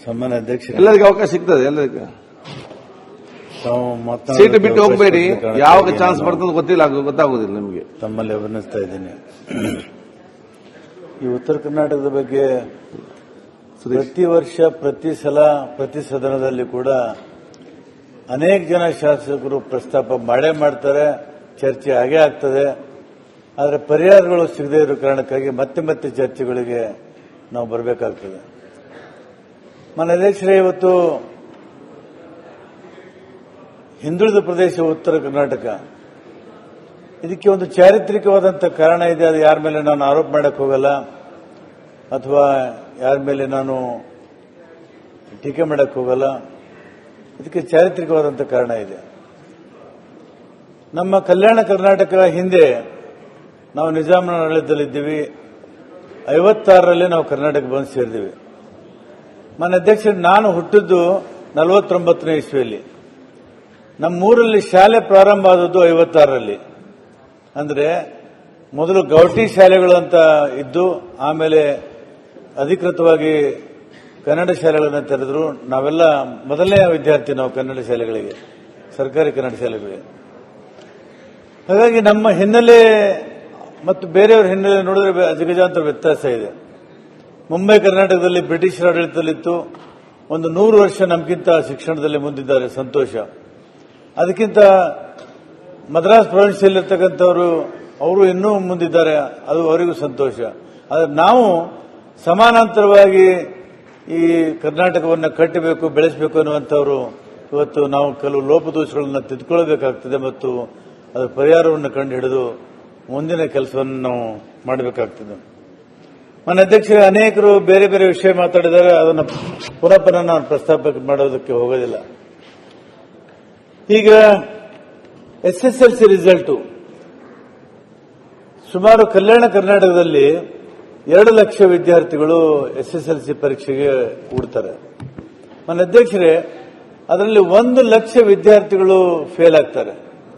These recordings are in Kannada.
ಸನ್ಮಾನ್ಯ ಅಧ್ಯಕ್ಷ, ಎಲ್ಲರಿಗೂ ಅವಕಾಶ ಸಿಗ್ತದೆ. ಎಲ್ಲರಿಗೂ ಸೀಟ್ ಬಿಟ್ಟು ಹೋಗಬೇಡಿ. ಯಾವಾಗ ಚಾನ್ಸ್ ಬರ್ತದೆ ಗೊತ್ತಾಗುದಿಲ್ಲ ನಿಮಗೆ. ತಮ್ಮಲ್ಲಿ ಅಭಿನಯಿಸ್ತಾ ಇದ್ದೀನಿ. ಈ ಉತ್ತರ ಕರ್ನಾಟಕದ ಬಗ್ಗೆ ಪ್ರತಿ ವರ್ಷ ಪ್ರತಿ ಸಲ ಪ್ರತಿ ಸದನದಲ್ಲಿ ಕೂಡ ಅನೇಕ ಜನ ಶಾಸಕರು ಪ್ರಸ್ತಾಪ ಮಾಡೇ ಮಾಡ್ತಾರೆ, ಚರ್ಚೆ ಆಗೇ ಆಗ್ತದೆ. ಆದರೆ ಪರಿಹಾರಗಳು ಸಿಗದೇ ಇರೋ ಕಾರಣಕ್ಕಾಗಿ ಮತ್ತೆ ಮತ್ತೆ ಚರ್ಚೆಗಳಿಗೆ ನಾವು ಬರಬೇಕಾಗ್ತದೆ. ಮಾನ್ಯ ಅಧ್ಯಕ್ಷರೇ, ಇವತ್ತು ಹಿಂದುಳಿದ ಪ್ರದೇಶ ಉತ್ತರ ಕರ್ನಾಟಕ, ಇದಕ್ಕೆ ಒಂದು ಚಾರಿತ್ರಿಕವಾದಂಥ ಕಾರಣ ಇದೆ. ಅದು ಯಾರ ಮೇಲೆ ನಾನು ಆರೋಪ ಮಾಡಕ್ಕೆ ಹೋಗಲ್ಲ ಅಥವಾ ಯಾರ ಮೇಲೆ ನಾನು ಟೀಕೆ ಮಾಡಕ್ಕೆ ಹೋಗಲ್ಲ. ಇದಕ್ಕೆ ಚಾರಿತ್ರಿಕವಾದಂಥ ಕಾರಣ ಇದೆ. ನಮ್ಮ ಕಲ್ಯಾಣ ಕರ್ನಾಟಕ ಹಿಂದೆ ನಾವು ನಿಜಾಮನ ಆಡಳಿತದಲ್ಲಿದ್ದೀವಿ. 56ರಲ್ಲಿ ನಾವು ಕರ್ನಾಟಕ ಬಂದು ಸೇರಿದ್ದೀವಿ. ಮಾನ್ಯ ಅಧ್ಯಕ್ಷ, ನಾನು ಹುಟ್ಟಿದ್ದು 49ನೇ ಇಸ್ವಿಯಲ್ಲಿ. ನಮ್ಮೂರಲ್ಲಿ ಶಾಲೆ ಪ್ರಾರಂಭ ಆದದ್ದು 56ರಲ್ಲಿ. ಅಂದ್ರೆ ಮೊದಲು ಗೌಟಿ ಶಾಲೆಗಳು ಅಂತ ಇದ್ದು, ಆಮೇಲೆ ಅಧಿಕೃತವಾಗಿ ಕನ್ನಡ ಶಾಲೆಗಳನ್ನು ತೆರೆದ್ರು. ನಾವೆಲ್ಲ ಮೊದಲನೇ ವಿದ್ಯಾರ್ಥಿ ನಾವು ಕನ್ನಡ ಶಾಲೆಗಳಿಗೆ, ಸರ್ಕಾರಿ ಕನ್ನಡ ಶಾಲೆಗಳಿಗೆ. ಹಾಗಾಗಿ ನಮ್ಮ ಹಿನ್ನೆಲೆ ಮತ್ತು ಬೇರೆಯವರ ಹಿನ್ನೆಲೆ ನೋಡಿದ್ರೆ ಅಜಗಜಾಂತರ ವ್ಯತ್ಯಾಸ ಇದೆ. ಮುಂಬೈ ಕರ್ನಾಟಕದಲ್ಲಿ ಬ್ರಿಟಿಷರ ಆಡಳಿತದಲ್ಲಿತ್ತು. ಒಂದು 100 ವರ್ಷ ನಮಗಿಂತ ಶಿಕ್ಷಣದಲ್ಲಿ ಮುಂದಿದ್ದಾರೆ, ಸಂತೋಷ. ಅದಕ್ಕಿಂತ ಮದ್ರಾಸ್ ಪ್ರೊವಿನ್ಸಿಯಲ್ಲಿರ್ತಕ್ಕಂಥವರು ಅವರು ಇನ್ನೂ ಮುಂದಿದ್ದಾರೆ, ಅದು ಅವರಿಗೂ ಸಂತೋಷ. ಆದರೆ ನಾವು ಸಮಾನಾಂತರವಾಗಿ ಈ ಕರ್ನಾಟಕವನ್ನು ಕಟ್ಟಬೇಕು, ಬೆಳೆಸಬೇಕು ಅನ್ನುವಂಥವರು ಇವತ್ತು ನಾವು ಕೆಲವು ಲೋಪದೋಷಗಳನ್ನು ತಿದ್ದುಕೊಳ್ಳಬೇಕಾಗ್ತದೆ ಮತ್ತು ಅದರ ಪರಿಹಾರವನ್ನು ಕಂಡುಹಿಡಿದು ಮುಂದಿನ ಕೆಲಸವನ್ನು ನಾವು ಮಾಡಬೇಕಾಗ್ತದೆ. ಮಾನ್ಯ ಅಧ್ಯಕ್ಷರೇ, ಅನೇಕರು ಬೇರೆ ಬೇರೆ ವಿಷಯ ಮಾತಾಡಿದ್ದಾರೆ. ಅದನ್ನು ಪುನಃ ನಾನು ಪ್ರಸ್ತಾಪ ಮಾಡೋದಕ್ಕೆ ಹೋಗೋದಿಲ್ಲ. ಈಗ SSLC ರಿಸಲ್ಟು ಸುಮಾರು ಕಲ್ಯಾಣ ಕರ್ನಾಟಕದಲ್ಲಿ 2 ಲಕ್ಷ ವಿದ್ಯಾರ್ಥಿಗಳು SSLC ಪರೀಕ್ಷೆಗೆ ಕೂಡ್ತಾರೆ. ಮಾನ್ಯ ಅಧ್ಯಕ್ಷರೇ, ಅದರಲ್ಲಿ 1 ಲಕ್ಷ ವಿದ್ಯಾರ್ಥಿಗಳು ಫೇಲ್ ಆಗ್ತಾರೆ.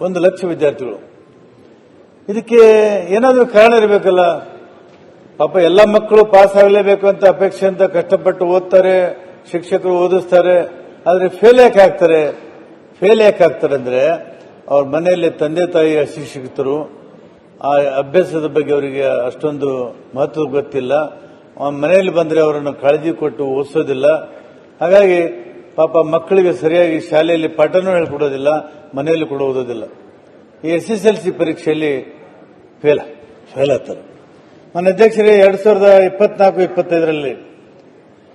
1 ಲಕ್ಷ ವಿದ್ಯಾರ್ಥಿಗಳು. ಇದಕ್ಕೆ ಏನಾದರೂ ಕಾರಣ ಇರಬೇಕಲ್ಲ. ಪಾಪ ಎಲ್ಲ ಮಕ್ಕಳು ಪಾಸ್ ಆಗಲೇಬೇಕು ಅಂತ ಅಪೇಕ್ಷೆ ಅಂತ ಕಷ್ಟಪಟ್ಟು ಓದ್ತಾರೆ, ಶಿಕ್ಷಕರು ಓದಿಸ್ತಾರೆ. ಆದರೆ ಫೇಲ್ ಯಾಕೆ ಆಗ್ತಾರೆ? ಫೇಲ್ ಯಾಕೆ ಆಗ್ತಾರೆ ಅಂದ್ರೆ ಅವ್ರ ಮನೆಯಲ್ಲಿ ತಂದೆ ತಾಯಿ ಅಶಿಕ್ಷಿತರು, ಆ ಅಭ್ಯಾಸದ ಬಗ್ಗೆ ಅವರಿಗೆ ಅಷ್ಟೊಂದು ಮಹತ್ವ ಗೊತ್ತಿಲ್ಲ. ಮನೆಯಲ್ಲಿ ಬಂದರೆ ಅವರನ್ನು ಕಾಳಜಿ ಕೊಟ್ಟು ಓದಿಸೋದಿಲ್ಲ. ಹಾಗಾಗಿ ಪಾಪ ಮಕ್ಕಳಿಗೆ ಸರಿಯಾಗಿ ಶಾಲೆಯಲ್ಲಿ ಪಾಠನೂ ಹೇಳ್ಕೊಡೋದಿಲ್ಲ, ಮನೆಯಲ್ಲಿ ಕೂಡ ಓದೋದಿಲ್ಲ. ಈ SSLC ಪರೀಕ್ಷೆಯಲ್ಲಿ ಫೇಲ್ ಆಗ್ತಾರೆ. ಮಾನ್ಯ ಅಧ್ಯಕ್ಷರೇ, 2024-25ರಲ್ಲಿ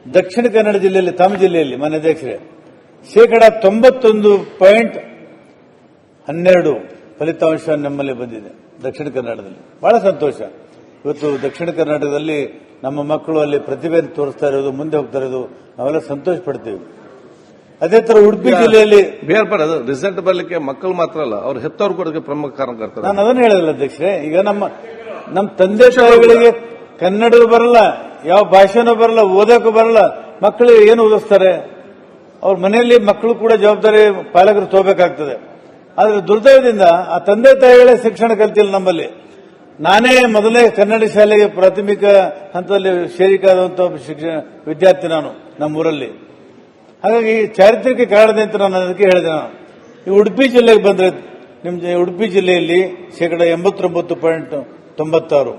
ದಕ್ಷಿಣ ಕನ್ನಡ ಜಿಲ್ಲೆಯಲ್ಲಿ, ತಮ್ಮ ಜಿಲ್ಲೆಯಲ್ಲಿ ಮಾನ್ಯ ಅಧ್ಯಕ್ಷರೇ, 90.12% ಫಲಿತಾಂಶ ನಮ್ಮಲ್ಲಿ ಬಂದಿದೆ ದಕ್ಷಿಣ ಕನ್ನಡದಲ್ಲಿ. ಬಹಳ ಸಂತೋಷ. ಇವತ್ತು ದಕ್ಷಿಣ ಕರ್ನಾಟಕದಲ್ಲಿ ನಮ್ಮ ಮಕ್ಕಳು ಅಲ್ಲಿ ಪ್ರತಿಭೆಯನ್ನು ತೋರಿಸ್ತಾ ಇರೋದು, ಮುಂದೆ ಹೋಗ್ತಾ ಇರೋದು, ನಾವೆಲ್ಲ ಸಂತೋಷ ಪಡ್ತೀವಿ. ಅದೇ ತರ ಉಡುಪಿ ಜಿಲ್ಲೆಯಲ್ಲಿ ಬೇರ್ಪಡೋದು ರಿಸಲ್ಟ್ ಬರಲಿಕ್ಕೆ ಮಕ್ಕಳು ಮಾತ್ರ ಅಲ್ಲ, ಅವ್ರ ಹೆತ್ತವ್ರು ಕೂಡ ಪ್ರಮುಖ ಕಾರಣ. ನಾನು ಅದನ್ನು ಹೇಳಿಲ್ಲ ಅಧ್ಯಕ್ಷರೇ. ಈಗ ನಮ್ಮ ತಂದೆ ತಾಯಿಗಳಿಗೆ ಕನ್ನಡವೂ ಬರಲ್ಲ, ಯಾವ ಭಾಷೆನೂ ಬರಲ್ಲ, ಓದಕ್ಕೂ ಬರಲ್ಲ, ಮಕ್ಕಳಿಗೆ ಏನು ಓದಿಸ್ತಾರೆ? ಅವ್ರ ಮನೆಯಲ್ಲಿ ಮಕ್ಕಳು ಕೂಡ ಜವಾಬ್ದಾರಿ ಪಾಲಕರು ತಗೋಬೇಕಾಗ್ತದೆ. ಆದರೆ ದುರ್ದೈವದಿಂದ ಆ ತಂದೆ ತಾಯಿಗಳೇ ಶಿಕ್ಷಣ ಕಲ್ತಿಲ್ಲ ನಮ್ಮಲ್ಲಿ. ನಾನೇ ಮೊದಲೇ ಕನ್ನಡ ಶಾಲೆಗೆ ಪ್ರಾಥಮಿಕ ಹಂತದಲ್ಲಿ ಸೇರಿಕಾದಂಥ ವಿದ್ಯಾರ್ಥಿ ನಾನು ನಮ್ಮೂರಲ್ಲಿ. ಹಾಗಾಗಿ ಚಾರಿತ್ರಿಕ ಕಾರಣದೆ ಅಂತ ನಾನು ಅದಕ್ಕೆ ಹೇಳಿದೆ. ನಾನು ಈ ಉಡುಪಿ ಜಿಲ್ಲೆಗೆ ಬಂದರೆ, ನಿಮ್ಮ ಉಡುಪಿ ಜಿಲ್ಲೆಯಲ್ಲಿ 89.96%.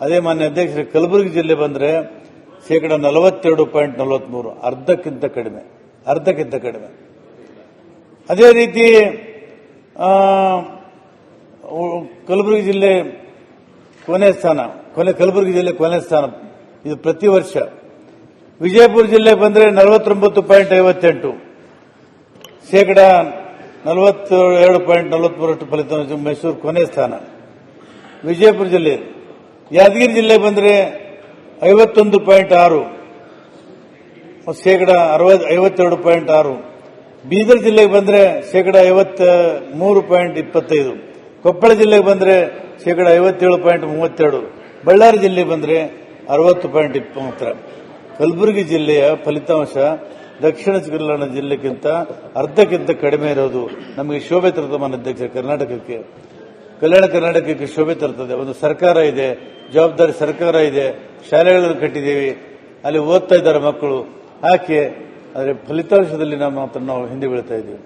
ಅದೇ ಮಾನ್ಯ ಅಧ್ಯಕ್ಷರೇ, ಕಲಬುರಗಿ ಜಿಲ್ಲೆ ಬಂದರೆ 42.43%, ಅರ್ಧಕ್ಕಿಂತ ಕಡಿಮೆ. ಅದೇ ರೀತಿ ಕಲಬುರಗಿ ಜಿಲ್ಲೆ ಕೊನೆ ಸ್ಥಾನ, ಕಲಬುರಗಿ ಜಿಲ್ಲೆ ಕೊನೆ ಸ್ಥಾನ ಇದು ಪ್ರತಿ ವರ್ಷ. ವಿಜಯಪುರ ಜಿಲ್ಲೆ ಬಂದರೆ 49.58%, 42.43% ಫಲಿತಾಂಶ. ಮೈಸೂರು ಕೊನೆ ಸ್ಥಾನ ವಿಜಯಪುರ ಜಿಲ್ಲೆ. ಯಾದಗಿರಿ ಜಿಲ್ಲೆ ಬಂದರೆ 51.6%, 52.6%. ಬೀದರ್ ಜಿಲ್ಲೆಗೆ ಬಂದರೆ 53.25%. ಕೊಪ್ಪಳ ಜಿಲ್ಲೆಗೆ ಬಂದರೆ 57.32%. ಬಳ್ಳಾರಿ ಜಿಲ್ಲೆಗೆ ಬಂದರೆ 60.20%. ಕಲಬುರಗಿ ಜಿಲ್ಲೆಯ ಫಲಿತಾಂಶ ದಕ್ಷಿಣ ಕನ್ನಡ ಜಿಲ್ಲೆಗಿಂತ ಅರ್ಧಕ್ಕಿಂತ ಕಡಿಮೆ ಇರೋದು ನಮಗೆ ಶೋಭೆ ತರ್ತದೆ. ಮಾನ್ಯ ಅಧ್ಯಕ್ಷ, ಕರ್ನಾಟಕಕ್ಕೆ, ಕಲ್ಯಾಣ ಕರ್ನಾಟಕಕ್ಕೆ ಶೋಭೆ ತರ್ತದೆ. ಒಂದು ಸರ್ಕಾರ ಇದೆ, ಜವಾಬ್ದಾರಿ ಸರ್ಕಾರ ಇದೆ, ಶಾಲೆಗಳನ್ನು ಕಟ್ಟಿದ್ದೀವಿ, ಅಲ್ಲಿ ಓದ್ತಾ ಇದ್ದಾರೆ ಮಕ್ಕಳು. ಹಾಕಿ ಆದರೆ ಫಲಿತಾಂಶದಲ್ಲಿ ನಾವು ಹಿಂದೆ ಬೀಳ್ತಾ ಇದ್ದೀವಿ.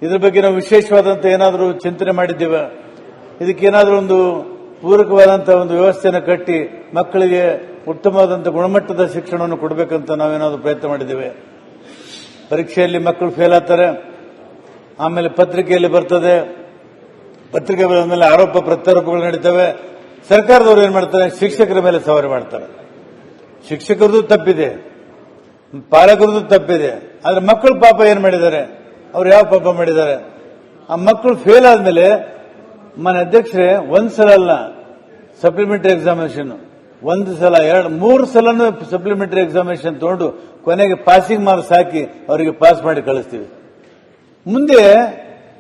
ಇದ್ರ ಬಗ್ಗೆ ನಾವು ವಿಶೇಷವಾದಂಥ ಏನಾದರೂ ಚಿಂತನೆ ಮಾಡಿದ್ದೇವೆ, ಇದಕ್ಕೇನಾದರೂ ಒಂದು ಪೂರಕವಾದಂತಹ ಒಂದು ವ್ಯವಸ್ಥೆಯನ್ನು ಕಟ್ಟಿ ಮಕ್ಕಳಿಗೆ ಉತ್ತಮವಾದಂಥ ಗುಣಮಟ್ಟದ ಶಿಕ್ಷಣವನ್ನು ಕೊಡಬೇಕಂತ ನಾವೇನಾದರೂ ಪ್ರಯತ್ನ ಮಾಡಿದ್ದೇವೆ. ಪರೀಕ್ಷೆಯಲ್ಲಿ ಮಕ್ಕಳು ಫೇಲ್ ಆಗ್ತಾರೆ, ಆಮೇಲೆ ಪತ್ರಿಕೆಯಲ್ಲಿ ಬರ್ತದೆ, ಪತ್ರಿಕೆ ಬಂದ ಮೇಲೆ ಆರೋಪ ಪ್ರತ್ಯಾರೋಪಗಳು ನಡೀತವೆ. ಸರ್ಕಾರದವರು ಏನ್ ಮಾಡ್ತಾರೆ, ಶಿಕ್ಷಕರ ಮೇಲೆ ಸವಾರಿ ಮಾಡ್ತಾರೆ. ಶಿಕ್ಷಕರದ್ದು ತಪ್ಪಿದೆ, ಪಾಲಕರದ್ದು ತಪ್ಪಿದೆ, ಆದ್ರೆ ಮಕ್ಕಳು ಪಾಪ ಏನ್ ಮಾಡಿದ್ದಾರೆ, ಅವ್ರು ಯಾವ ಪಾಪ ಮಾಡಿದ್ದಾರೆ? ಆ ಮಕ್ಕಳು ಫೇಲ್ ಆದ್ಮೇಲೆ ಮನೆ ಅಧ್ಯಕ್ಷರೇ ಒಂದ್ಸಲ ಅಲ್ಲ, ಸಪ್ಲಿಮೆಂಟರಿ ಎಕ್ಸಾಮಿನೇಷನ್ ಒಂದು ಸಲ, ಮೂರು ಸಲನೂ ಸಪ್ಲಿಮೆಂಟರಿ ಎಕ್ಸಾಮಿನೇಷನ್ ತಗೊಂಡು ಕೊನೆಗೆ ಪಾಸಿಂಗ್ ಮಾರ್ಕ್ಸ್ ಹಾಕಿ ಅವರಿಗೆ ಪಾಸ್ ಮಾಡಿ ಕಳಿಸ್ತೀವಿ. ಮುಂದೆ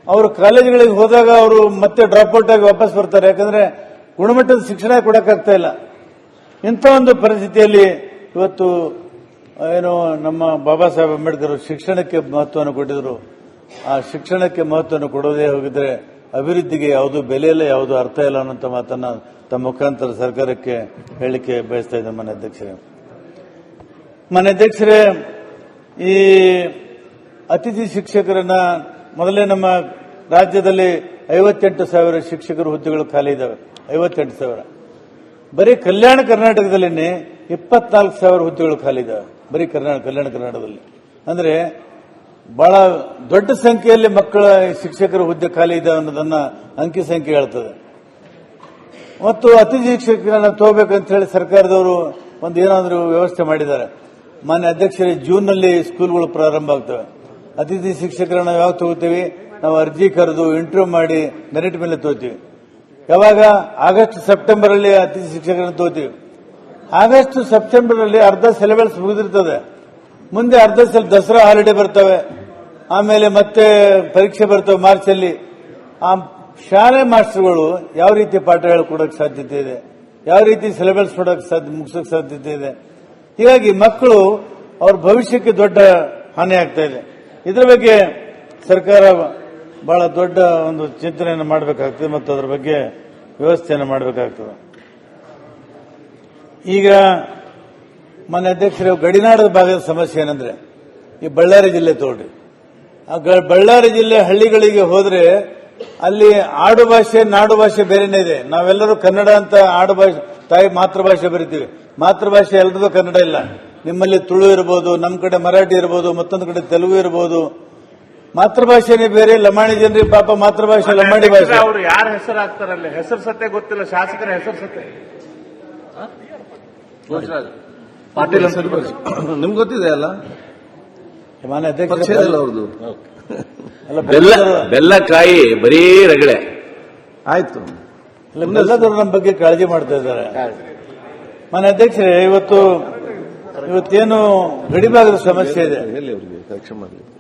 ಅವರು ಕಾಲೇಜುಗಳಿಗೆ ಹೋದಾಗ ಅವರು ಮತ್ತೆ ಡ್ರಾಪ್ಔಟ್ ಆಗಿ ವಾಪಸ್ ಬರ್ತಾರೆ, ಯಾಕಂದ್ರೆ ಗುಣಮಟ್ಟದ ಶಿಕ್ಷಣ ಕೊಡಕ್ಕಾಗ್ತಾ ಇಲ್ಲ. ಇಂಥ ಒಂದು ಪರಿಸ್ಥಿತಿಯಲ್ಲಿ ಇವತ್ತು ಏನು ನಮ್ಮ ಬಾಬಾ ಸಾಹೇಬ್ ಅಂಬೇಡ್ಕರ್ ಶಿಕ್ಷಣಕ್ಕೆ ಮಹತ್ವವನ್ನು ಕೊಟ್ಟಿದ್ರು. ಆ ಶಿಕ್ಷಣಕ್ಕೆ ಮಹತ್ವವನ್ನು ಕೊಡೋದೇ ಹೋಗಿದ್ರೆ ಅಭಿವೃದ್ಧಿಗೆ ಯಾವುದೂ ಬೆಲೆ ಇಲ್ಲ, ಯಾವುದೂ ಅರ್ಥ ಇಲ್ಲ ಅನ್ನೋಂಥ ಮಾತನ್ನ ತಮ್ಮ ಮುಖಾಂತರ ಸರ್ಕಾರಕ್ಕೆ ಹೇಳಲಿಕ್ಕೆ ಬಯಸ್ತಾ ಇದ್ದೆ. ಮನೆ ಅಧ್ಯಕ್ಷರೇ, ಈ ಅತಿಥಿ ಶಿಕ್ಷಕರನ್ನ ಮೊದಲೇ ನಮ್ಮ ರಾಜ್ಯದಲ್ಲಿ 58,000 ಶಿಕ್ಷಕರ ಹುದ್ದೆಗಳು ಖಾಲಿ ಇದ್ದಾವೆ. 58,000. ಬರೀ ಕಲ್ಯಾಣ ಕರ್ನಾಟಕದಲ್ಲಿ 24,000 ಹುದ್ದೆಗಳು ಖಾಲಿ ಇದ್ದಾವೆ, ಬರೀ ಕಲ್ಯಾಣ ಕರ್ನಾಟಕದಲ್ಲಿ. ಅಂದ್ರೆ ಬಹಳ ದೊಡ್ಡ ಸಂಖ್ಯೆಯಲ್ಲಿ ಮಕ್ಕಳ ಶಿಕ್ಷಕರ ಹುದ್ದೆ ಖಾಲಿ ಇದೆ ಅನ್ನೋದನ್ನ ಅಂಕಿ ಸಂಖ್ಯೆ ಹೇಳ್ತದೆ. ಮತ್ತು ಅತಿಥಿ ಶಿಕ್ಷಕರನ್ನ ತಗೋಬೇಕಂತ ಹೇಳಿ ಸರ್ಕಾರದವರು ಒಂದು ಏನಾದರೂ ವ್ಯವಸ್ಥೆ ಮಾಡಿದ್ದಾರೆ. ಮಾನ್ಯ ಅಧ್ಯಕ್ಷರೇ, ಜೂನ್ನಲ್ಲಿ ಸ್ಕೂಲ್ಗಳು ಪ್ರಾರಂಭ ಆಗ್ತವೆ. ಅತಿಥಿ ಶಿಕ್ಷಕರನ್ನ ಯಾವಾಗ ತಗೋತೀವಿ, ನಾವು ಅರ್ಜಿ ಕರೆದು ಇಂಟರ್ವ್ಯೂ ಮಾಡಿ ಮೆರಿಟ್ ಮೇಲೆ ತಗೋತೀವಿ. ಯಾವಾಗ ಆಗಸ್ಟ್ ಸೆಪ್ಟೆಂಬರ್ ಅಲ್ಲಿ ಅತಿಥಿ ಶಿಕ್ಷಕರನ್ನ ತಗೋತೀವಿ. ಆಗಸ್ಟ್ ಸೆಪ್ಟೆಂಬರ್ ಅಲ್ಲಿ ಅರ್ಧ ಸಿಲೆಬಸ್ ಮುಗಿದಿರ್ತದೆ, ಮುಂದೆ ಅರ್ಧ ದಸರಾ ಹಾಲಿಡೇ ಬರ್ತವೆ, ಆಮೇಲೆ ಮತ್ತೆ ಪರೀಕ್ಷೆ ಬರ್ತವೆ ಮಾರ್ಚ್ ಅಲ್ಲಿ. ಆ ಶಾಲೆ ಮಾಸ್ಟರ್ಗಳು ಯಾವ ರೀತಿ ಪಾಠ ಹೇಳ್ಕೊಡಕ್ಕೆ ಸಾಧ್ಯತೆ ಇದೆ, ಯಾವ ರೀತಿ ಸಿಲೆಬಸ್ ಮುಗಿಸೋಕೆ ಸಾಧ್ಯತೆ ಇದೆ. ಹೀಗಾಗಿ ಮಕ್ಕಳು ಅವ್ರ ಭವಿಷ್ಯಕ್ಕೆ ದೊಡ್ಡ ಹಾನಿ ಆಗ್ತಾ ಇದೆ. ಇದರ ಬಗ್ಗೆ ಸರ್ಕಾರ ಬಹಳ ದೊಡ್ಡ ಒಂದು ಚಿಂತನೆಯನ್ನು ಮಾಡಬೇಕಾಗ್ತದೆ ಮತ್ತು ಅದರ ಬಗ್ಗೆ ವ್ಯವಸ್ಥೆಯನ್ನು ಮಾಡಬೇಕಾಗ್ತದೆ. ಈಗ ಮಾನ್ಯ ಅಧ್ಯಕ್ಷರೇ, ಗಡಿನಾಡದ ಭಾಗದ ಸಮಸ್ಯೆ ಏನಂದ್ರೆ, ಈ ಬಳ್ಳಾರಿ ಜಿಲ್ಲೆ ತಗೊಳ್ರಿ. ಆ ಬಳ್ಳಾರಿ ಜಿಲ್ಲೆ ಹಳ್ಳಿಗಳಿಗೆ ಹೋದ್ರೆ ಅಲ್ಲಿ ಆಡು ಭಾಷೆ ನಾಡು ಭಾಷೆ ಬೇರೆನೇ ಇದೆ. ನಾವೆಲ್ಲರೂ ಕನ್ನಡ ಅಂತ ಆಡು ಭಾಷೆ ತಾಯಿ ಮಾತೃಭಾಷೆ ಬರಿತೀವಿ, ಮಾತೃಭಾಷೆ ಎಲ್ಲರದು ಕನ್ನಡ ಇಲ್ಲ. ನಿಮ್ಮಲ್ಲಿ ತುಳು ಇರಬಹುದು, ನಮ್ಮ ಕಡೆ ಮರಾಠಿ ಇರಬಹುದು, ಮತ್ತೊಂದು ಕಡೆ ತೆಲುಗು ಇರಬಹುದು. ಮಾತೃಭಾಷೆನೇ ಬೇರೆ. ಲಮಾಣಿ ಜನರಿಗೆ ಪಾಪ ಮಾತೃಭಾಷೆ ಲಮಾಣಿ ಭಾಷೆ. ಅವರು ಯಾರ ಹೆಸರು ಹಾಕ್ತಾರಲ್ಲಿ ಹೆಸರು ಸತ್ಯ ಗೊತ್ತಿಲ್ಲ, ಶಾಸಕರ ಹೆಸರು ಸತ್ಯ. ಪಾಟೀಲ್ ಅಂತ ನಿಮ್ಗೆ ಗೊತ್ತಿದೆ ಅಲ್ಲ, ಮಾನ್ಯ ಅಧ್ಯಕ್ಷ ಅವ್ರದ್ದು ಬೆಲ್ಲಕಾಯಿ ಬರೀ ರಗಳೆ ಆಯ್ತು. ಎಲ್ಲದವರು ನಮ್ಮ ಬಗ್ಗೆ ಕಾಳಜಿ ಮಾಡ್ತಾ ಇದ್ದಾರೆ. ಮಾನ್ಯ ಅಧ್ಯಕ್ಷರೇ, ಇವತ್ತೇನು ಗಡಿಭಾಗದ ಸಮಸ್ಯೆ ಇದೆ.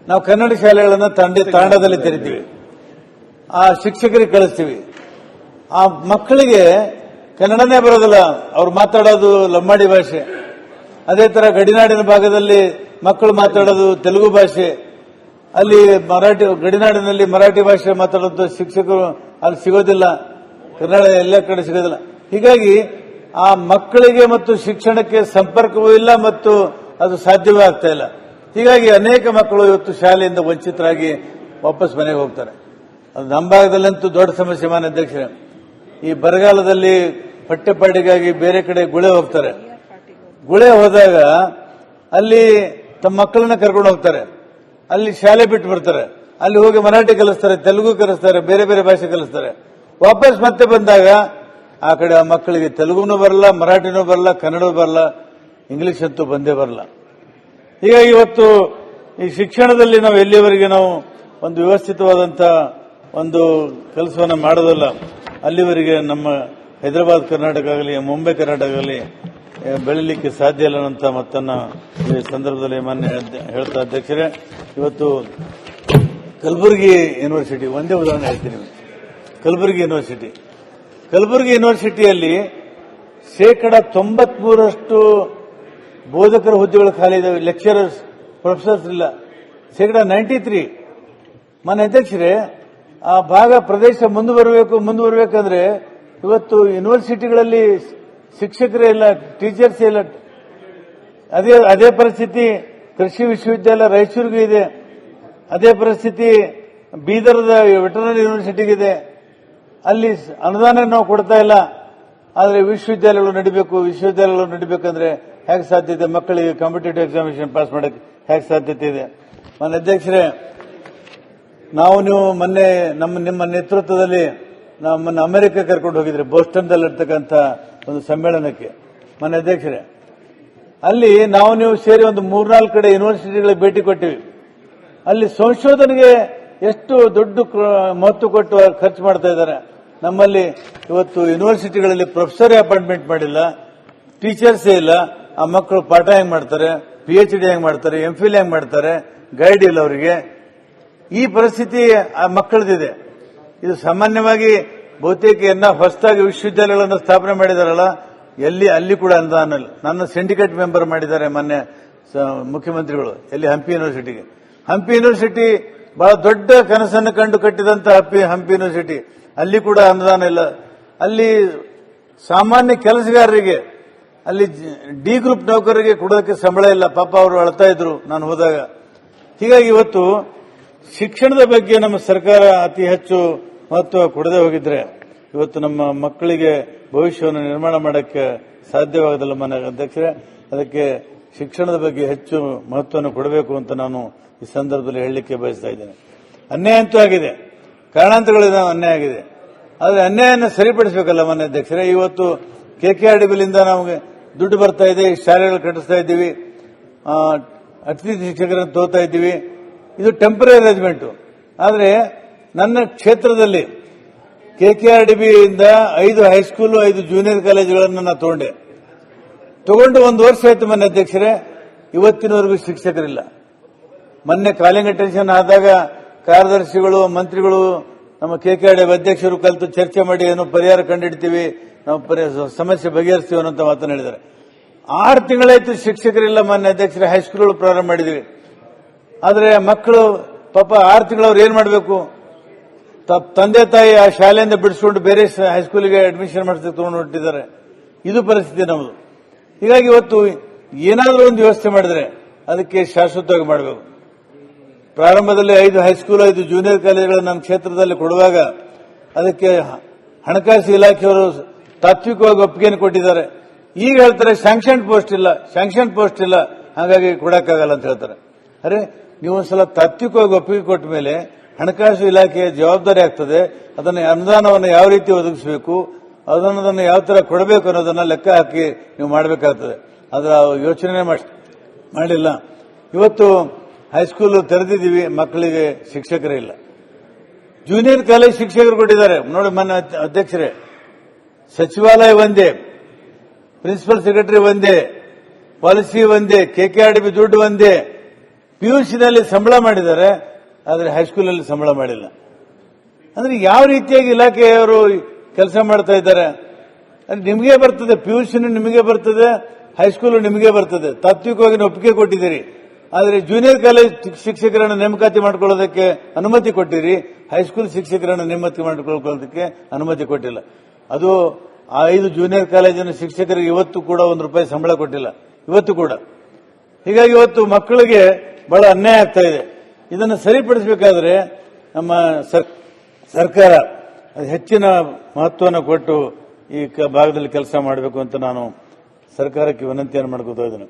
ನಾವು ಕನ್ನಡ ಶಾಲೆಗಳನ್ನ ತಾಂಡದಲ್ಲಿ ತೆರಿತೀವಿ, ಆ ಶಿಕ್ಷಕರಿಗೆ ಕಳಿಸ್ತೀವಿ. ಆ ಮಕ್ಕಳಿಗೆ ಕನ್ನಡನೇ ಬರೋದಿಲ್ಲ, ಅವ್ರು ಮಾತಾಡೋದು ಲಂಬಾಡಿ ಭಾಷೆ. ಅದೇ ತರ ಗಡಿನಾಡಿನ ಭಾಗದಲ್ಲಿ ಮಕ್ಕಳು ಮಾತಾಡೋದು ತೆಲುಗು ಭಾಷೆ. ಅಲ್ಲಿ ಗಡಿನಾಡಿನಲ್ಲಿ ಮರಾಠಿ ಭಾಷೆ ಮಾತಾಡೋದು ಶಿಕ್ಷಕರು ಅಲ್ಲಿ ಸಿಗೋದಿಲ್ಲ, ಕನ್ನಡ ಎಲ್ಲ ಕಡೆ ಸಿಗೋದಿಲ್ಲ. ಹೀಗಾಗಿ ಆ ಮಕ್ಕಳಿಗೆ ಮತ್ತು ಶಿಕ್ಷಣಕ್ಕೆ ಸಂಪರ್ಕವೂ ಇಲ್ಲ ಮತ್ತು ಅದು ಸಾಧ್ಯವೇ ಆಗ್ತಾ ಇಲ್ಲ. ಹೀಗಾಗಿ ಅನೇಕ ಮಕ್ಕಳು ಇವತ್ತು ಶಾಲೆಯಿಂದ ವಂಚಿತರಾಗಿ ವಾಪಸ್ ಮನೆಗೆ ಹೋಗ್ತಾರೆ. ಅದು ನಮ್ಮ ಭಾಗದಲ್ಲಂತೂ ದೊಡ್ಡ ಸಮಸ್ಯೆ. ಮಾನ್ಯ ಅಧ್ಯಕ್ಷರೇ, ಈ ಬರಗಾಲದಲ್ಲಿ ಪಠ್ಯಪಾಠಿಗಾಗಿ ಬೇರೆ ಕಡೆ ಗುಳೆ ಹೋಗ್ತಾರೆ. ಗುಳೆ ಹೋದಾಗ ಅಲ್ಲಿ ತಮ್ಮ ಮಕ್ಕಳನ್ನ ಕರ್ಕೊಂಡು ಹೋಗ್ತಾರೆ, ಅಲ್ಲಿ ಶಾಲೆ ಬಿಟ್ಟು ಬರ್ತಾರೆ, ಅಲ್ಲಿ ಹೋಗಿ ಮರಾಠಿ ಕಲಿಸ್ತಾರೆ, ತೆಲುಗು ಕಲಿಸ್ತಾರೆ, ಬೇರೆ ಬೇರೆ ಭಾಷೆ ಕಲಿಸ್ತಾರೆ. ವಾಪಸ್ ಮತ್ತೆ ಬಂದಾಗ ಆ ಕಡೆ ಆ ಮಕ್ಕಳಿಗೆ ತೆಲುಗುನೂ ಬರಲ್ಲ, ಮರಾಠಿನೂ ಬರಲ್ಲ, ಕನ್ನಡವೂ ಬರಲ್ಲ, ಇಂಗ್ಲಿಷ್ ಅಂತೂ ಬಂದೇ ಬರಲ್ಲ. ಹೀಗಾಗಿ ಇವತ್ತು ಈ ಶಿಕ್ಷಣದಲ್ಲಿ ನಾವು ಎಲ್ಲಿವರೆಗೆ ನಾವು ಒಂದು ವ್ಯವಸ್ಥಿತವಾದಂಥ ಒಂದು ಕೆಲಸವನ್ನು ಮಾಡೋದಲ್ಲ, ಅಲ್ಲಿವರೆಗೆ ನಮ್ಮ ಹೈದರಾಬಾದ್ ಕರ್ನಾಟಕ ಆಗಲಿ ಮುಂಬೈ ಕರ್ನಾಟಕ ಆಗಲಿ ಬೆಳೀಲಿಕ್ಕೆ ಸಾಧ್ಯ ಇಲ್ಲ ಅಂತ ಮತ್ತನ್ನ ಈ ಸಂದರ್ಭದಲ್ಲಿ ಮಾನ್ಯ ಹೇಳ್ತಾ ಅಧ್ಯಕ್ಷರೇ, ಇವತ್ತು ಕಲಬುರಗಿ ಯೂನಿವರ್ಸಿಟಿ ಒಂದೇ ಉದಾಹರಣೆ ಹೇಳ್ತೀನಿ. ಕಲಬುರಗಿ ಯೂನಿವರ್ಸಿಟಿಯಲ್ಲಿ 93% ಬೋಧಕರ ಹುದ್ದೆಗಳು ಖಾಲಿ ಇದಾವೆ, ಲೆಕ್ಚರರ್ಸ್ ಪ್ರೊಫೆಸರ್ಸ್ ಇಲ್ಲ. 93%. ಮಾನ್ಯ ಅಧ್ಯಕ್ಷರೇ, ಆ ಭಾಗ ಪ್ರದೇಶ ಮುಂದುವರಬೇಕಂದ್ರೆ ಇವತ್ತು ಯೂನಿವರ್ಸಿಟಿಗಳಲ್ಲಿ ಶಿಕ್ಷಕರೇ ಇಲ್ಲ, ಟೀಚರ್ಸ್ ಇಲ್ಲ. ಅದೇ ಪರಿಸ್ಥಿತಿ ಕೃಷಿ ವಿಶ್ವವಿದ್ಯಾಲಯ ರಾಯಚೂರಿಗೂ ಇದೆ. ಅದೇ ಪರಿಸ್ಥಿತಿ ಬೀದರ್ದ ವೆಟರ್ನರಿ ಯೂನಿವರ್ಸಿಟಿಗಿದೆ. ಅಲ್ಲಿ ಅನುದಾನ ನಾವು ಕೊಡ್ತಾ ಇಲ್ಲ. ಆದರೆ ವಿಶ್ವವಿದ್ಯಾಲಯಗಳು ನಡಿಬೇಕಂದ್ರೆ ಹೇಗೆ ಸಾಧ್ಯತೆ? ಮಕ್ಕಳಿಗೆ ಕಾಂಪಿಟೇಟಿವ್ ಎಕ್ಸಾಮಿನೇಷನ್ ಪಾಸ್ ಮಾಡಕ್ಕೆ ಹೇಗೆ ಸಾಧ್ಯತೆ ಇದೆ? ಮಾನ್ಯ ಅಧ್ಯಕ್ಷರೇ, ನೀವು ಮೊನ್ನೆ ನಿಮ್ಮ ನೇತೃತ್ವದಲ್ಲಿ ನಮ್ಮನ್ನು ಅಮೆರಿಕ ಕರ್ಕೊಂಡು ಹೋಗಿದ್ರಿ, ಬೋಸ್ಟನ್ದಲ್ಲಿರ್ತಕ್ಕಂಥ ಒಂದು ಸಮ್ಮೇಳನಕ್ಕೆ. ಮಾನ್ಯ ಅಧ್ಯಕ್ಷರೇ, ಅಲ್ಲಿ ನೀವು ಸೇರಿ ಒಂದು 3-4 ಕಡೆ ಯೂನಿವರ್ಸಿಟಿಗಳಿಗೆ ಭೇಟಿ ಕೊಟ್ಟಿವಿ. ಅಲ್ಲಿ ಸಂಶೋಧನೆಗೆ ಎಷ್ಟು ದೊಡ್ಡ ಮಹತ್ವ ಕೊಟ್ಟು ಖರ್ಚು ಮಾಡ್ತಾ ಇದ್ದಾರೆ. ನಮ್ಮಲ್ಲಿ ಇವತ್ತು ಯೂನಿವರ್ಸಿಟಿಗಳಲ್ಲಿ ಪ್ರೊಫೆಸರ್ ಅಪಾಯಿಂಟ್ಮೆಂಟ್ ಮಾಡಿಲ್ಲ, ಟೀಚರ್ಸೇ ಇಲ್ಲ. ಆ ಮಕ್ಕಳು ಪಾಠ ಹೆಂಗ್ ಮಾಡ್ತಾರೆ, PhD ಹೆಂಗ್ ಮಾಡ್ತಾರೆ, MPhil ಹೆಂಗ್ ಮಾಡ್ತಾರೆ, ಗೈಡ್ ಇಲ್ಲ ಅವರಿಗೆ. ಈ ಪರಿಸ್ಥಿತಿ ಆ ಮಕ್ಕಳದಿದೆ. ಇದು ಸಾಮಾನ್ಯವಾಗಿ ಬಹುತೇಕ ಹೊಸದಾಗಿ ವಿಶ್ವವಿದ್ಯಾಲಯಗಳನ್ನು ಸ್ಥಾಪನೆ ಮಾಡಿದಾರಲ್ಲ, ಅಲ್ಲಿ ಕೂಡ ಅನುದಾನ ಇಲ್ಲ. ನನ್ನ ಸಿಂಡಿಕೇಟ್ ಮೆಂಬರ್ ಮಾಡಿದ್ದಾರೆ ಮೊನ್ನೆ ಮುಖ್ಯಮಂತ್ರಿಗಳು. ಎಲ್ಲಿ? ಹಂಪಿ ಯೂನಿವರ್ಸಿಟಿಗೆ. ಹಂಪಿ ಯೂನಿವರ್ಸಿಟಿ ಬಹಳ ದೊಡ್ಡ ಕನಸನ್ನು ಕಂಡು ಕಟ್ಟಿದಂತ ಹಂಪಿ ಯೂನಿವರ್ಸಿಟಿ, ಅಲ್ಲಿ ಕೂಡ ಅನುದಾನ ಇಲ್ಲ. ಅಲ್ಲಿ ಸಾಮಾನ್ಯ ಕೆಲಸಗಾರರಿಗೆ, ಅಲ್ಲಿ ಡಿ ಗ್ರೂಪ್ ನೌಕರರಿಗೆ ಕೊಡೋದಕ್ಕೆ ಸಂಬಳ ಇಲ್ಲ. ಪಾಪ ಅವರು ಅಳ್ತಾ ಇದ್ರು ನಾನು ಹೋದಾಗ. ಹೀಗಾಗಿ ಇವತ್ತು ಶಿಕ್ಷಣದ ಬಗ್ಗೆ ನಮ್ಮ ಸರ್ಕಾರ ಅತಿ ಹೆಚ್ಚು ಮಹತ್ವ ಕೊಡದೆ ಹೋಗಿದ್ರೆ ಇವತ್ತು ನಮ್ಮ ಮಕ್ಕಳಿಗೆ ಭವಿಷ್ಯವನ್ನು ನಿರ್ಮಾಣ ಮಾಡಕ್ಕೆ ಸಾಧ್ಯವಾಗದಿಲ್ಲ. ಮಾನ್ಯ ಅಧ್ಯಕ್ಷರೇ, ಅದಕ್ಕೆ ಶಿಕ್ಷಣದ ಬಗ್ಗೆ ಹೆಚ್ಚು ಮಹತ್ವವನ್ನು ಕೊಡಬೇಕು ಅಂತ ನಾನು ಈ ಸಂದರ್ಭದಲ್ಲಿ ಹೇಳಲಿಕ್ಕೆ ಬಯಸ್ತಾ ಇದ್ದೇನೆ. ಅನ್ಯಾಯ ಅಂತೂ ಆಗಿದೆ, ಕಾರಣಾಂತರಗಳಿಂದ ಅನ್ಯಾಯ ಆಗಿದೆ. ಆದರೆ ಅನ್ಯಾಯನ ಸರಿಪಡಿಸಬೇಕಲ್ಲ ಮಾನ್ಯ ಅಧ್ಯಕ್ಷರೇ. ಇವತ್ತು KKRDBಲಿಂದ ನಮಗೆ ದುಡ್ಡು ಬರ್ತಾ ಇದೆ, ಶಾಲೆಗಳು ಕಟ್ಟಿಸ್ತಾ ಇದ್ದೀವಿ, ಅತಿಥಿ ಶಿಕ್ಷಕರನ್ನು ತೋತಾ ಇದ್ದೀವಿ. ಇದು ಟೆಂಪರರಿ ಅರೇಂಜ್ಮೆಂಟ್. ಆದರೆ ನನ್ನ ಕ್ಷೇತ್ರದಲ್ಲಿ KKRDBಯಿಂದ 5 ಹೈಸ್ಕೂಲು 5 ಜೂನಿಯರ್ ಕಾಲೇಜುಗಳನ್ನು ನಾನು ತಗೊಂಡು 1 ವರ್ಷ ಆಯ್ತು ಮಾನ್ಯ ಅಧ್ಯಕ್ಷರೇ. ಇವತ್ತಿನವರೆಗೂ ಶಿಕ್ಷಕರಿಲ್ಲ. ಮೊನ್ನೆ ಕಾಲಿಂಗ್ ಅಟೆನ್ಷನ್ ಆದಾಗ ಕಾರ್ಯದರ್ಶಿಗಳು, ಮಂತ್ರಿಗಳು, ನಮ್ಮ KKRDB ಅಧ್ಯಕ್ಷರು ಕಲಿತು ಚರ್ಚೆ ಮಾಡಿ ಏನೋ ಪರಿಹಾರ ಕಂಡುಹಿಡ್ತೀವಿ, ನಾವು ಸಮಸ್ಯೆ ಬಗೆಹರಿಸ್ತೀವಿ ಅನ್ನೋ ಮಾತನ್ನು ಹೇಳಿದ್ದಾರೆ. 6 ತಿಂಗಳಾಯ್ತು ಶಿಕ್ಷಕರಿಲ್ಲ ಮಾನ್ಯ ಅಧ್ಯಕ್ಷರೇ. ಹೈಸ್ಕೂಲ್ಗಳು ಪ್ರಾರಂಭ ಮಾಡಿದ್ವಿ. ಆದರೆ ಮಕ್ಕಳು ಪಾಪ 6 ತಿಂಗಳು ಅವ್ರು ಏನ್ ಮಾಡಬೇಕು? ತಂದೆ ತಾಯಿ ಆ ಶಾಲೆಯಿಂದ ಬಿಡಿಸ್ಕೊಂಡು ಬೇರೆ ಹೈಸ್ಕೂಲಿಗೆ ಅಡ್ಮಿಷನ್ ಮಾಡಿಸಕ್ಕೆ ತಗೊಂಡು ಹೊರಟಿದ್ದಾರೆ. ಇದು ಪರಿಸ್ಥಿತಿ ನಮ್ಮದು. ಹೀಗಾಗಿ ಇವತ್ತು ಏನಾದರೂ ಒಂದು ವ್ಯವಸ್ಥೆ ಮಾಡಿದ್ರೆ ಅದಕ್ಕೆ ಶಾಶ್ವತವಾಗಿ ಮಾಡಬೇಕು. ಪ್ರಾರಂಭದಲ್ಲಿ 5 ಹೈಸ್ಕೂಲ್ 5 ಜೂನಿಯರ್ ಕಾಲೇಜುಗಳನ್ನು ನಮ್ಮ ಕ್ಷೇತ್ರದಲ್ಲಿ ಕೊಡುವಾಗ ಅದಕ್ಕೆ ಹಣಕಾಸು ಇಲಾಖೆಯವರು ತಾತ್ವಿಕವಾಗಿ ಒಪ್ಪಿಗೆಯನ್ನು ಕೊಟ್ಟಿದ್ದಾರೆ. ಈಗ ಹೇಳ್ತಾರೆ ಸ್ಯಾಂಕ್ಷನ್ ಪೋಸ್ಟ್ ಇಲ್ಲ, ಹಾಗಾಗಿ ಕೊಡಕ್ಕಾಗಲ್ಲ ಅಂತ ಹೇಳ್ತಾರೆ. ಅರೆ, ನೀವು ಒಂದ್ಸಲ ತಾತ್ವಿಕವಾಗಿ ಒಪ್ಪಿಗೆ ಕೊಟ್ಟ ಮೇಲೆ ಹಣಕಾಸು ಇಲಾಖೆಯ ಜವಾಬ್ದಾರಿ ಆಗ್ತದೆ. ಅದನ್ನು ಅನುದಾನವನ್ನು ಯಾವ ರೀತಿ ಒದಗಿಸಬೇಕು, ಅದನ್ನು ಯಾವ ತರ ಕೊಡಬೇಕು ಅನ್ನೋದನ್ನ ಲೆಕ್ಕ ಹಾಕಿ ನೀವು ಮಾಡಬೇಕಾಗ್ತದೆ. ಅದರ ಯೋಚನೆ ಮಾಡಿಲ್ಲ. ಇವತ್ತು ಹೈಸ್ಕೂಲ್ ತೆರೆದಿದ್ದೀವಿ, ಮಕ್ಕಳಿಗೆ ಶಿಕ್ಷಕರೇ ಇಲ್ಲ. ಜೂನಿಯರ್ ಕಾಲೇಜ್ ಶಿಕ್ಷಕರು ಕೊಟ್ಟಿದ್ದಾರೆ ನೋಡಿ. ಮಾನ್ಯ ಅಧ್ಯಕ್ಷರೇ, ಸಚಿವಾಲಯ ಒಂದೇ, ಪ್ರಿನ್ಸಿಪಲ್ ಸೆಕ್ರೆಟರಿ ಒಂದೇ, ಪಾಲಿಸಿ ಒಂದೇ, KKRDB ದುಡ್ಡು ಒಂದೇ. PUCನಲ್ಲಿ ಸಂಬಳ ಮಾಡಿದ್ದಾರೆ, ಆದರೆ ಹೈಸ್ಕೂಲಲ್ಲಿ ಸಂಬಳ ಮಾಡಿಲ್ಲ. ಅಂದ್ರೆ ಯಾವ ರೀತಿಯಾಗಿ ಇಲಾಖೆಯವರು ಕೆಲಸ ಮಾಡ್ತಾ ಇದ್ದಾರೆ? ನಿಮಗೆ ಬರ್ತದೆ, PUCನೂ ನಿಮಗೆ ಬರ್ತದೆ, ಹೈಸ್ಕೂಲು ನಿಮಗೆ ಬರ್ತದೆ. ತಾತ್ವಿಕವಾಗಿ ಒಪ್ಪಿಗೆ ಕೊಟ್ಟಿದ್ದೀರಿ. ಆದರೆ ಜೂನಿಯರ್ ಕಾಲೇಜ್ ಶಿಕ್ಷಕರನ್ನು ನೇಮಕಾತಿ ಮಾಡಿಕೊಳ್ಳೋದಕ್ಕೆ ಅನುಮತಿ ಕೊಟ್ಟಿರಿ, ಹೈಸ್ಕೂಲ್ ಶಿಕ್ಷಕರನ್ನು ನೇಮಕಾತಿ ಮಾಡಿಕೊಳ್ಳೋದಕ್ಕೆ ಅನುಮತಿ ಕೊಟ್ಟಿಲ್ಲ. ಅದು 5 ಜೂನಿಯರ್ ಕಾಲೇಜಿನ ಶಿಕ್ಷಕರಿಗೆ ಇವತ್ತು ಕೂಡ ₹1 ಸಂಬಳ ಕೊಟ್ಟಿಲ್ಲ, ಇವತ್ತು ಕೂಡ. ಹೀಗಾಗಿ ಇವತ್ತು ಮಕ್ಕಳಿಗೆ ಬಹಳ ಅನ್ಯಾಯ ಆಗ್ತಾ ಇದೆ. ಇದನ್ನು ಸರಿಪಡಿಸಬೇಕಾದ್ರೆ ನಮ್ಮ ಸರ್ಕಾರ ಹೆಚ್ಚಿನ ಮಹತ್ವವನ್ನು ಕೊಟ್ಟು ಈ ಭಾಗದಲ್ಲಿ ಕೆಲಸ ಮಾಡಬೇಕು ಅಂತ ನಾನು ಸರ್ಕಾರಕ್ಕೆ ವಿನಂತಿಯನ್ನು ಮಾಡ್ಕೊತಾ ಇದ್ದೇನೆ.